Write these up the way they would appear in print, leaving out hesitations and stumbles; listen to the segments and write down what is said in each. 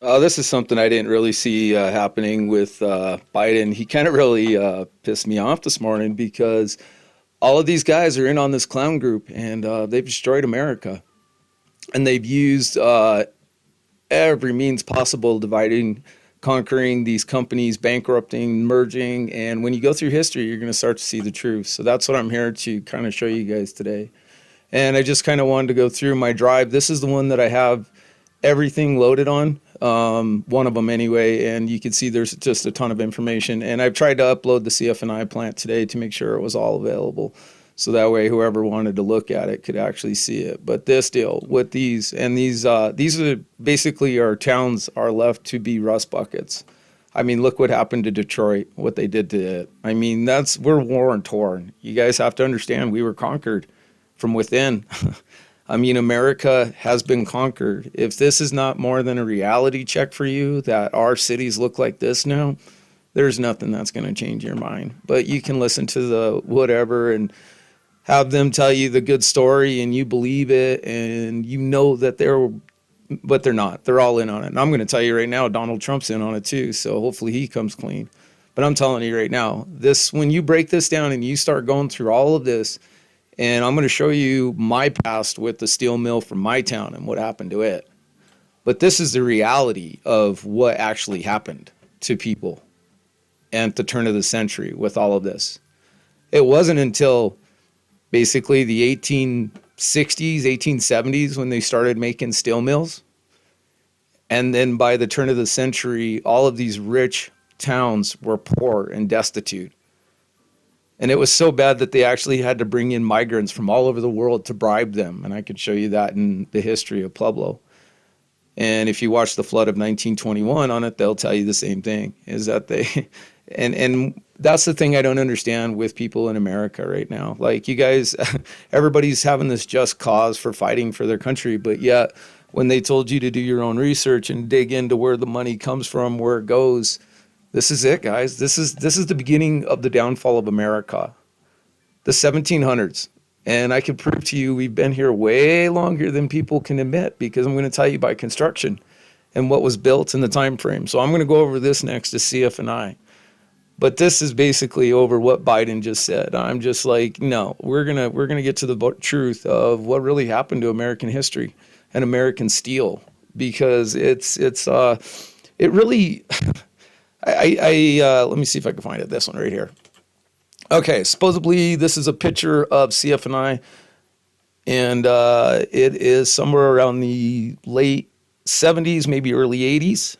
This is something I didn't really see happening with Biden. He kind of really pissed me off this morning because all of these guys are in on this clown group and they've destroyed America. And they've used every means possible, dividing, conquering these companies, bankrupting, merging. And when you go through history, you're going to start to see the truth. So that's what I'm here to kind of show you guys today. And I just kind of wanted to go through my drive. This is the one that I have everything loaded on, one of them anyway, and you can see there's just a ton of information. And I've tried to upload the CFNI plant today to make sure it was all available. So that way, whoever wanted to look at it could actually see it. But this deal with these, and these are basically our towns are left to be rust buckets. I mean, look what happened to Detroit, what they did to it. I mean, we're war and torn. You guys have to understand, we were conquered from within. I mean, America has been conquered. If this is not more than a reality check for you that our cities look like this now, there's nothing that's going to change your mind. But you can listen to the whatever and have them tell you the good story and you believe it and you know that but they're not. They're all in on it. And I'm going to tell you right now, Donald Trump's in on it too. So hopefully he comes clean. But I'm telling you right now, when you break this down and you start going through all of this, and I'm going to show you my past with the steel mill from my town and what happened to it. But this is the reality of what actually happened to people at the turn of the century with all of this. It wasn't until basically the 1860s, 1870s when they started making steel mills. And then by the turn of the century, all of these rich towns were poor and destitute. And it was so bad that they actually had to bring in migrants from all over the world to bribe them. And I could show you that in the history of Pueblo. And if you watch the flood of 1921 on it, they'll tell you the same thing, is that and that's the thing I don't understand with people in America right now. Like you guys, everybody's having this just cause for fighting for their country, but yet when they told you to do your own research and dig into where the money comes from, where it goes, this is it, guys. This is the beginning of the downfall of America, the 1700s. And I can prove to you we've been here way longer than people can admit because I'm going to tell you by construction and what was built in the time frame. So I'm going to go over this next to CFNI. But this is basically over what Biden just said. I'm just like, no, we're gonna get to the truth of what really happened to American history and American steel because it really. Let me see if I can find it. This one right here. Okay, supposedly this is a picture of CFNI, and it is somewhere around the late 70s, maybe early 80s.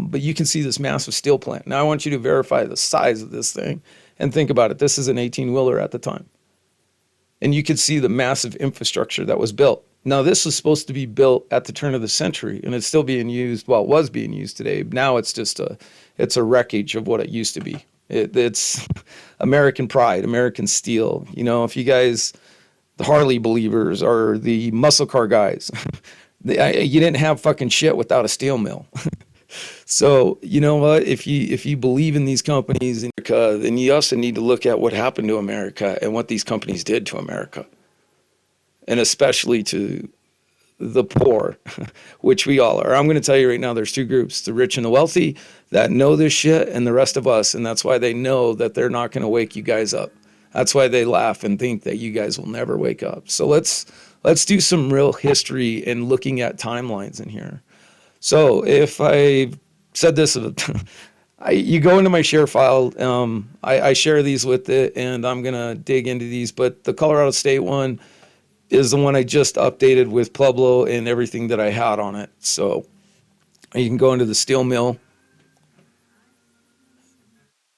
But you can see this massive steel plant. Now I want you to verify the size of this thing and think about it. This is an 18-wheeler at the time. And you can see the massive infrastructure that was built. Now this was supposed to be built at the turn of the century and it's still being used. Well, it was being used today. Now it's just it's a wreckage of what it used to be. It's American pride, American steel. You know, if you guys, the Harley believers or the muscle car guys, you didn't have fucking shit without a steel mill. So you know what? If you believe in these companies in America, then you also need to look at what happened to America and what these companies did to America, and especially to the poor, which we all are. I'm going to tell you right now, there's two groups: the rich and the wealthy that know this shit, and the rest of us. And that's why they know that they're not going to wake you guys up. That's why they laugh and think that you guys will never wake up. So let's do some real history and looking at timelines in here. So if I said this, you go into my share file. I share these with it, and I'm gonna dig into these. But the Colorado State one is the one I just updated with Pueblo and everything that I had on it. So you can go into the steel mill,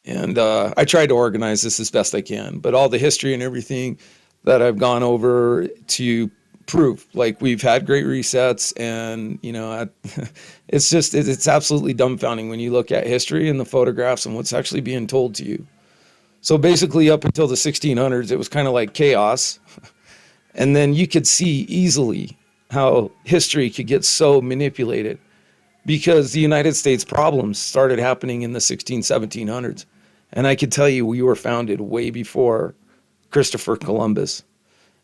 and I tried to organize this as best I can. But all the history and everything that I've gone over to prove, like we've had great resets, and you know, it's absolutely dumbfounding when you look at history and the photographs and what's actually being told to you. So basically, up until the 1600s, it was kind of like chaos. And then you could see easily how history could get so manipulated because the United States problems started happening in the 1700s. And I could tell you we were founded way before Christopher Columbus.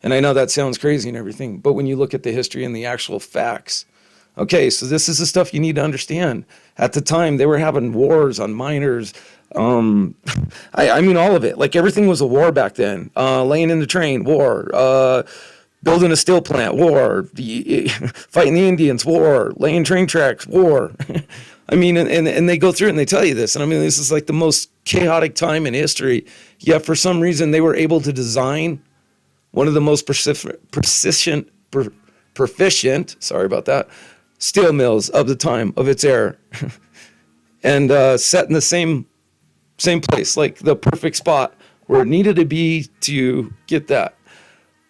And I know that sounds crazy and everything, but when you look at the history and the actual facts Okay, so this is the stuff you need to understand. At the time, they were having wars on miners. Um, I mean, all of it. Like everything was a war back then. Laying in the train, war. Building a steel plant, war. Fighting the Indians, war. Laying train tracks, war. I mean, and they go through it and they tell you this. And I mean, this is like the most chaotic time in history. Yet for some reason, they were able to design one of the most proficient, sorry about that, steel mills of the time of its era, and set in the same place, like the perfect spot where it needed to be to get that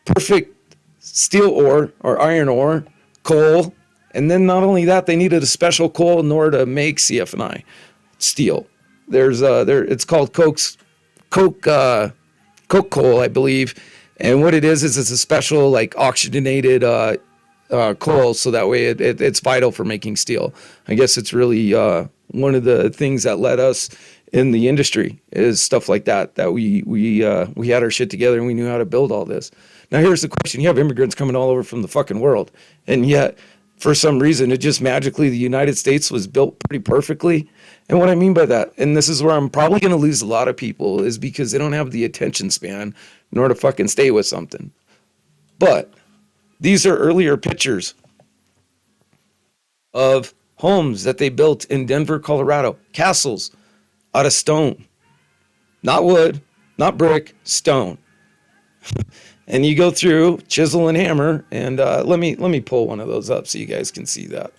perfect steel ore or iron ore, coal, and then not only that, they needed a special coal in order to make CFNI steel. It's called coke coal, I believe, and what it is it's a special like oxygenated coal, so that way it's vital for making steel. I guess it's really one of the things that led us in the industry is stuff like that we had our shit together and we knew how to build all this. Now here's the question: you have immigrants coming all over from the fucking world, and yet for some reason it just magically the United States was built pretty perfectly. And what I mean by that, and this is where I'm probably going to lose a lot of people, is because they don't have the attention span in order to fucking stay with something. But these are earlier pictures of homes that they built in Denver, Colorado, castles out of stone, not wood, not brick, stone. And you go through chisel and hammer, and let me pull one of those up so you guys can see that.